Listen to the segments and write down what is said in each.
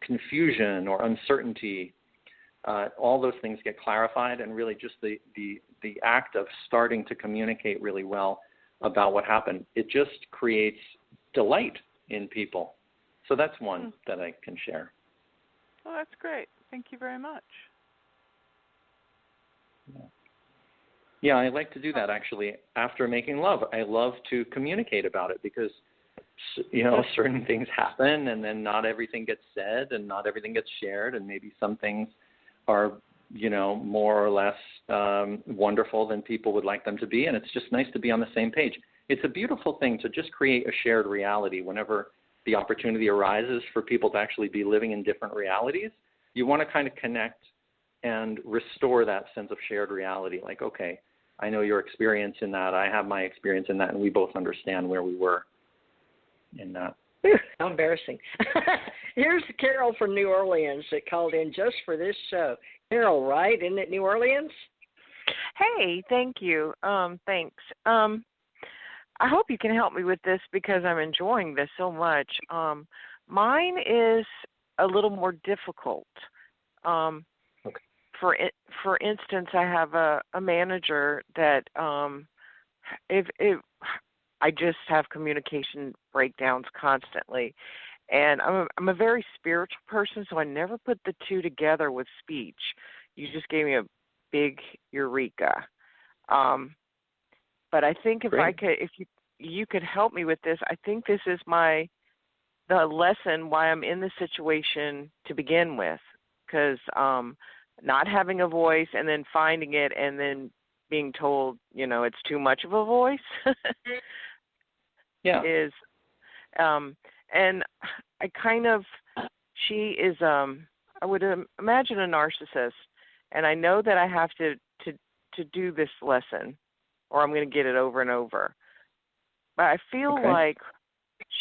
confusion or uncertainty, all those things get clarified, and really just the act of starting to communicate really well about what happened, it just creates delight in people. So that's one that I can share. Oh, that's great. Thank you very much. Yeah, I like to do that actually after making love. I love to communicate about it because, certain things happen and then not everything gets said and not everything gets shared, and maybe some things are, more or less wonderful than people would like them to be, and it's just nice to be on the same page. It's a beautiful thing to just create a shared reality whenever the opportunity arises for people to actually be living in different realities. You want to kind of connect and restore that sense of shared reality. Like, okay, I know your experience in that, I have my experience in that, and we both understand where we were in that. How embarrassing. Here's Carol from New Orleans that called in just for this show. Carol, right? Isn't it New Orleans? Hey, thank you. Thanks. I hope you can help me with this because I'm enjoying this so much. Mine is a little more difficult. Okay. For instance, I have a manager that if I just have communication breakdowns constantly, and I'm a very spiritual person, so I never put the two together with speech. You just gave me a big eureka. But I think if you could help me with this, I think this is the lesson why I'm in this situation to begin with, because not having a voice and then finding it and then being told, it's too much of a voice yeah. is, and I she is, I would imagine a narcissist, and I know that I have to do this lesson or I'm going to get it over and over. But I feel like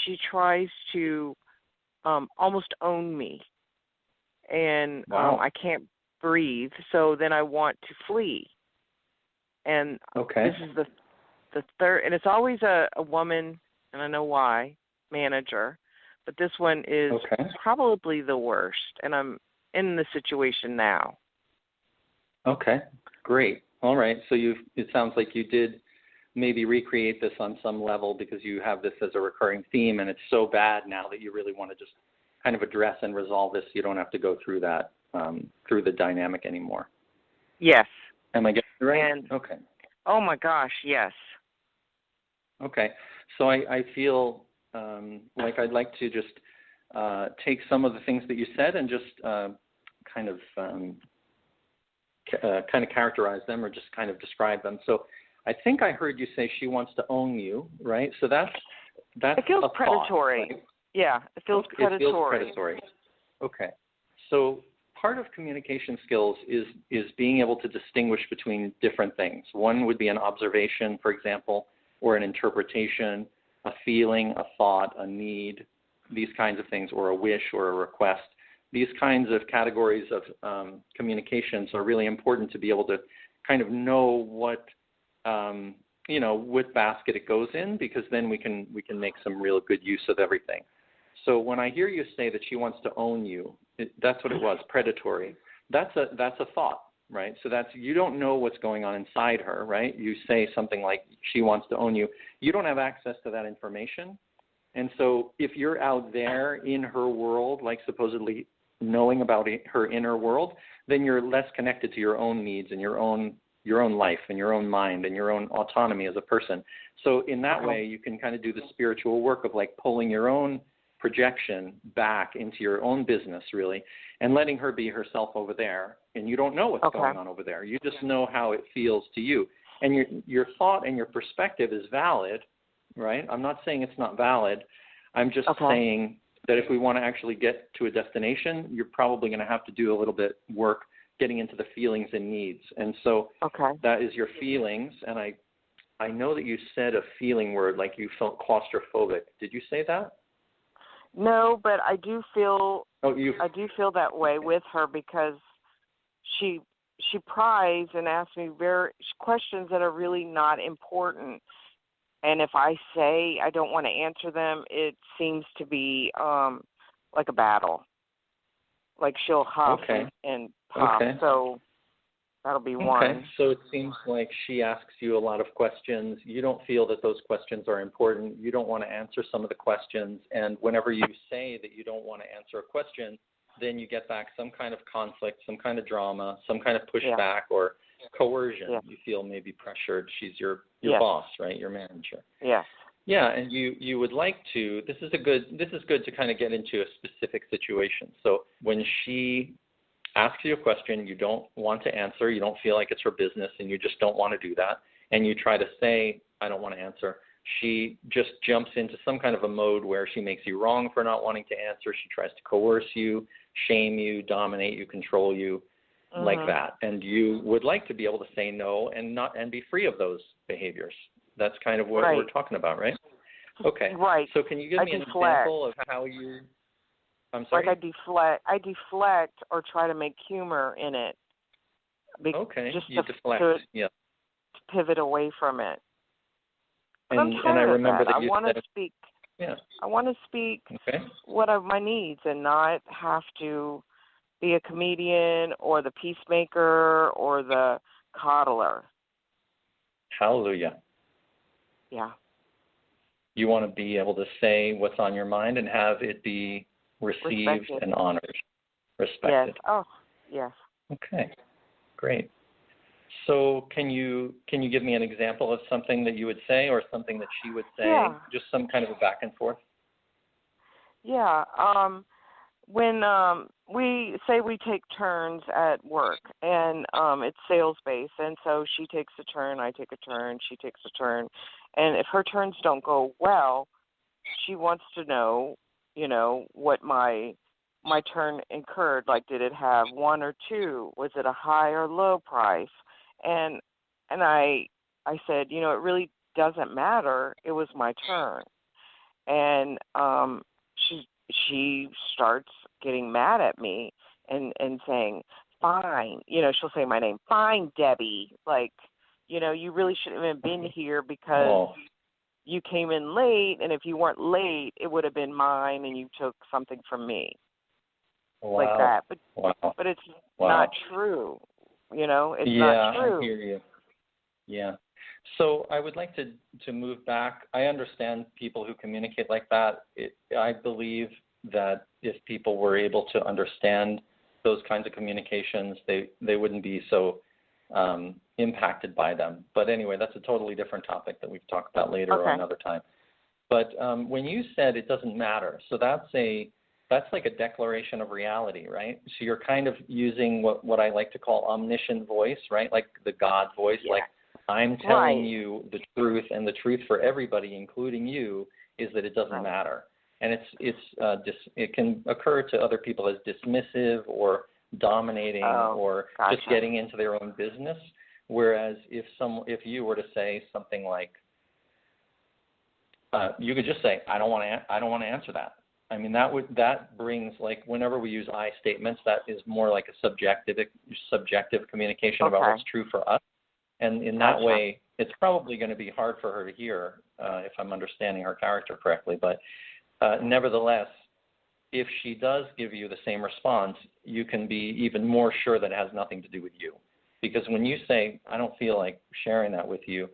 she tries to almost own me, and I can't breathe, so then I want to flee. And this is the third, and it's always a woman, and I know why, manager, but this one is probably the worst, and I'm in the situation now. Okay, great. All right, so it sounds like you did maybe recreate this on some level because you have this as a recurring theme, and it's so bad now that you really want to just kind of address and resolve this. You don't have to go through that, through the dynamic anymore. Yes. Am I getting it right? And, okay. Oh, my gosh, yes. Okay, so I feel like I'd like to just take some of the things that you said and just kind of characterize them or just kind of describe them. So I think I heard you say she wants to own you, right? So that's it feels a predatory. Thought, right? Yeah, it feels predatory. It feels predatory. Okay. So part of communication skills is being able to distinguish between different things. One would be an observation, for example, or an interpretation, a feeling, a thought, a need, these kinds of things, or a wish or a request. These kinds of categories of communications are really important to be able to kind of know what, what basket it goes in, because then we can make some real good use of everything. So when I hear you say that she wants to own you, that's what it was, predatory. That's a thought, right? So you don't know what's going on inside her, right? You say something like she wants to own you. You don't have access to that information. And so if you're out there in her world, like supposedly knowing about her inner world, then you're less connected to your own needs and your own life and your own mind and your own autonomy as a person. So in that way, you can kind of do the spiritual work of like pulling your own projection back into your own business, really, and letting her be herself over there. And you don't know what's going on over there. You just know how it feels to you. And your thought and your perspective is valid, right? I'm not saying it's not valid. I'm just saying that if we want to actually get to a destination, you're probably going to have to do a little bit work getting into the feelings and needs. And so that is your feelings. And I know that you said a feeling word, like you felt claustrophobic. Did you say that? No, but I do feel I do feel that way with her because she pries and asks me questions that are really not important. And if I say I don't want to answer them, it seems to be like a battle. Like she'll huff Okay. and puff. Okay. So that'll be one. Okay, so it seems like she asks you a lot of questions. You don't feel that those questions are important. You don't want to answer some of the questions. And whenever you say that you don't want to answer a question, then you get back some kind of conflict, some kind of drama, some kind of pushback or coercion. Yeah. You feel maybe pressured. She's your Yes. boss, right? Your manager. Yes. Yeah, and you would like to. This is good to kind of get into a specific situation. So when she asks you a question you don't want to answer, you don't feel like it's her business, and you just don't want to do that, and you try to say, I don't want to answer, she just jumps into some kind of a mode where she makes you wrong for not wanting to answer. She tries to coerce you, shame you, dominate you, control you, like that. And you would like to be able to say no and be free of those behaviors. That's kind of what we're talking about, right? Okay. Right. So can you give me an example of how you I'm sorry? Like I deflect or try to make humor in it. Okay. Just you to, deflect. to Yeah. pivot away from it. But And I'm tired I remember of that. that you I want said, to speak. Yeah. I want to speak Okay. what are my needs and not have to be a comedian or the peacemaker or the coddler. Hallelujah. Yeah. You want to be able to say what's on your mind and have it be received Respected. and honored, respected. Yes. Oh, yes. Okay, great. So can you give me an example of something that you would say or something that she would say? Yeah. Just some kind of a back and forth? Yeah. When we say we take turns at work, and it's sales based, and so she takes a turn, I take a turn, she takes a turn, and if her turns don't go well, she wants to know, what my turn incurred. Like, did it have 1 or 2? Was it a high or low price? And I said, it really doesn't matter. It was my turn, and she starts getting mad at me and saying, fine, she'll say my name, fine, Debbie, like, you really shouldn't have been here because you came in late, and if you weren't late, it would have been mine, and you took something from me. Like that. But it's not true, it's not true. Yeah, I hear you. Yeah. So I would like to move back. I understand people who communicate like that. I believe that if people were able to understand those kinds of communications, they wouldn't be so impacted by them. But anyway, that's a totally different topic that we've talked about later or another time. But when you said it doesn't matter, so that's like a declaration of reality, right? So you're kind of using what I like to call omniscient voice, right? Like the God voice, like I'm telling you the truth, and the truth for everybody, including you, is that it doesn't matter. And it can occur to other people as dismissive or dominating or just getting into their own business. Whereas if you were to say something like, you could just say, I don't want to answer that. I mean, that brings, like, whenever we use I statements, that is more like a subjective communication about what's true for us. And in that way, it's probably going to be hard for her to hear, if I'm understanding her character correctly. But nevertheless, if she does give you the same response, you can be even more sure that it has nothing to do with you. Because when you say, I don't feel like sharing that with you,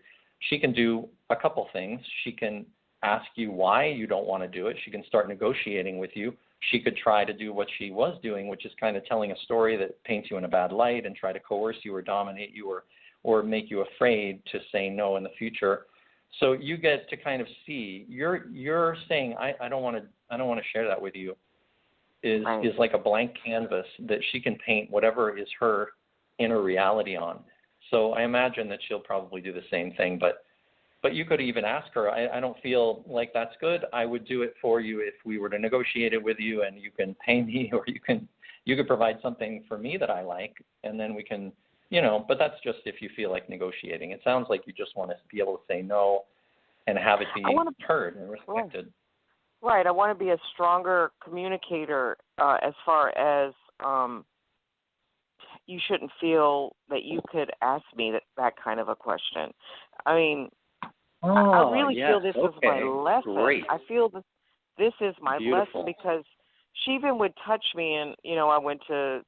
she can do a couple things. She can ask you why you don't want to do it. She can start negotiating with you. She could try to do what she was doing, which is kind of telling a story that paints you in a bad light and try to coerce you or dominate you or make you afraid to say no in the future. So you get to kind of see you're saying I don't want to share that with you is like a blank canvas that she can paint whatever is her inner reality on. So I imagine that she'll probably do the same thing, but you could even ask her, I don't feel like that's good. I would do it for you if we were to negotiate it with you, and you can pay me, or you could provide something for me that I like, and then we can, but that's just if you feel like negotiating. It sounds like you just want to be able to say no and have it be heard and respected. Right. I want to be a stronger communicator as far as you shouldn't feel that you could ask me that kind of a question. I mean, I really feel this is my lesson. Great. I feel this is my Beautiful. lesson because she even would touch me, and I went to,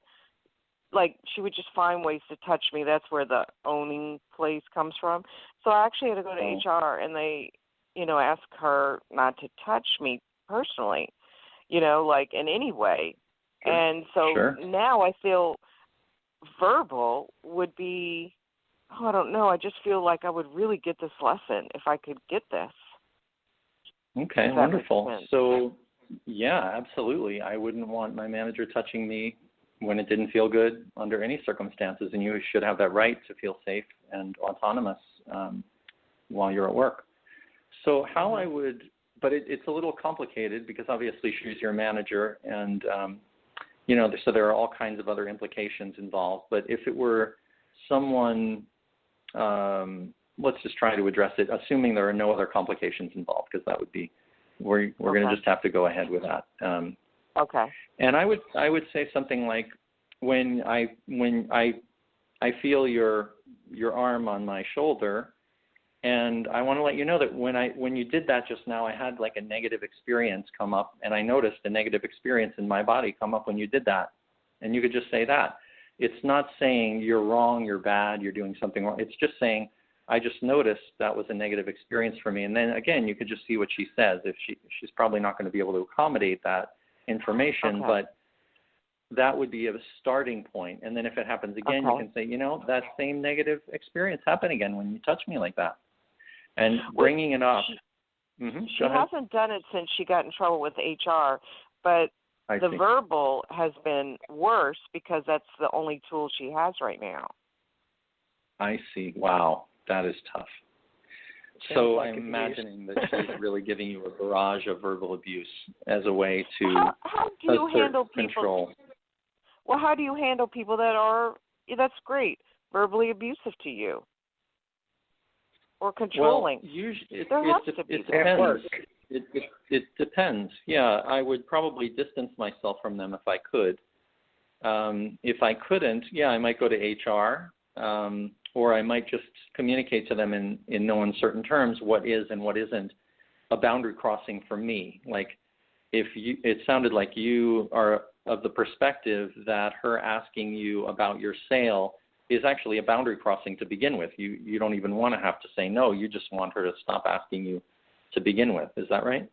like, she would just find ways to touch me. That's where the owning place comes from. So I actually had to go to HR, and they, ask her not to touch me personally, like in any way. Sure. And so Sure. now I feel verbal would be, I don't know, I just feel like I would really get this lesson if I could get this. Okay, wonderful. So, yeah, absolutely. I wouldn't want my manager touching me when it didn't feel good under any circumstances, and you should have that right to feel safe and autonomous while you're at work. So how I would, but it's a little complicated because obviously she's your manager, and so there are all kinds of other implications involved. But if it were someone, let's just try to address it, assuming there are no other complications involved, because that would be, we're going to just have to go ahead with that. Okay. And I would say something like, when I feel your arm on my shoulder, and I want to let you know that when you did that just now, I had like a negative experience come up, and I noticed a negative experience in my body come up when you did that. And you could just say that. It's not saying you're wrong, you're bad, you're doing something wrong. It's just saying, I just noticed that was a negative experience for me. And then again, you could just see what she says. If she's probably not going to be able to accommodate that information, but that would be a starting point. And then if it happens again, you can say, that same negative experience happened again when you touch me like that. And bringing it up. She hasn't done it since she got in trouble with HR, but the verbal has been worse because that's the only tool she has right now. I see. Wow, that is tough. So I'm imagining that she's really giving you a barrage of verbal abuse as a way to how do you handle control. Well, how do you handle people that are, that's great, verbally abusive to you or controlling? Well, usually it depends. It depends. Yeah, I would probably distance myself from them if I could. If I couldn't, I might go to HR, or I might just communicate to them in no uncertain terms what is and what isn't a boundary crossing for me. Like, it sounded like you are of the perspective that her asking you about your sale is actually a boundary crossing to begin with. You don't even want to have to say no. You just want her to stop asking you to begin with. Is that right?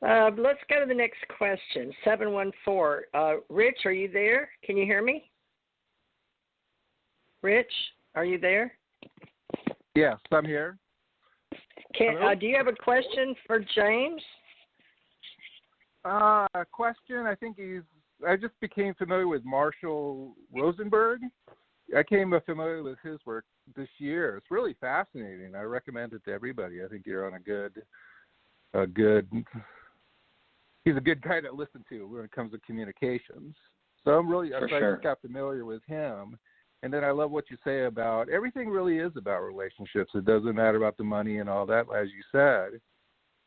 Let's go to the next question. 714. Rich, are you there? Can you hear me? Rich, are you there? Yes, I'm here. Do you have a question for James? A question. I think I just became familiar with Marshall Rosenberg. I came familiar with his work this year. It's really fascinating. I recommend it to everybody. I think you're on he's a good guy to listen to when it comes to communications. So I just got familiar with him. And then I love what you say about everything really is about relationships. It doesn't matter about the money and all that, as you said,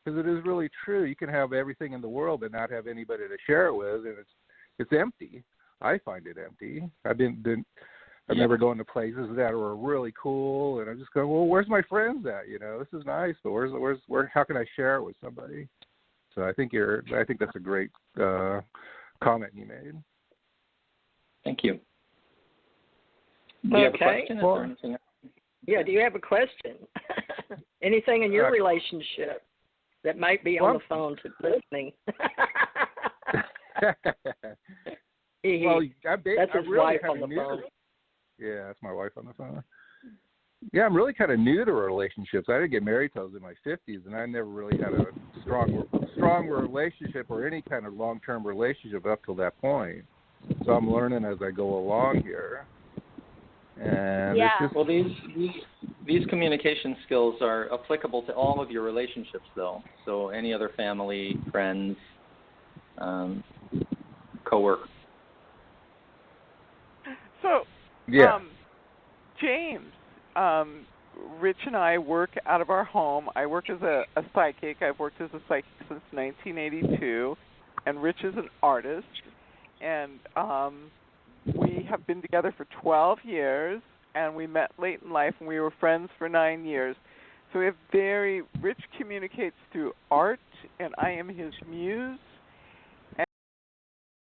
because it is really true. You can have everything in the world but not have anybody to share it with, and it's empty. I find it empty. I've never gone to places that are really cool, and I'm just going, well, where's my friends at? This is nice, but where? How can I share it with somebody? So I think that's a great comment you made. Thank you. Do you have a question? Well, anything else? Yeah, do you have a question? Anything in your relationship that might be on the phone to listening? That's his wife on the phone. Yeah, that's my wife on the phone. Yeah, I'm really kind of new to relationships. I didn't get married till I was in my 50s, and I never really had a strong relationship or any kind of long-term relationship up till that point. So I'm learning as I go along here. And well, these communication skills are applicable to all of your relationships, though. So any other family, friends, coworkers. So, James, Rich and I work out of our home. I work as a psychic. I've worked as a psychic since 1982, and Rich is an artist. And we have been together for 12 years, and we met late in life, and we were friends for 9 years. So Rich communicates through art, and I am his muse.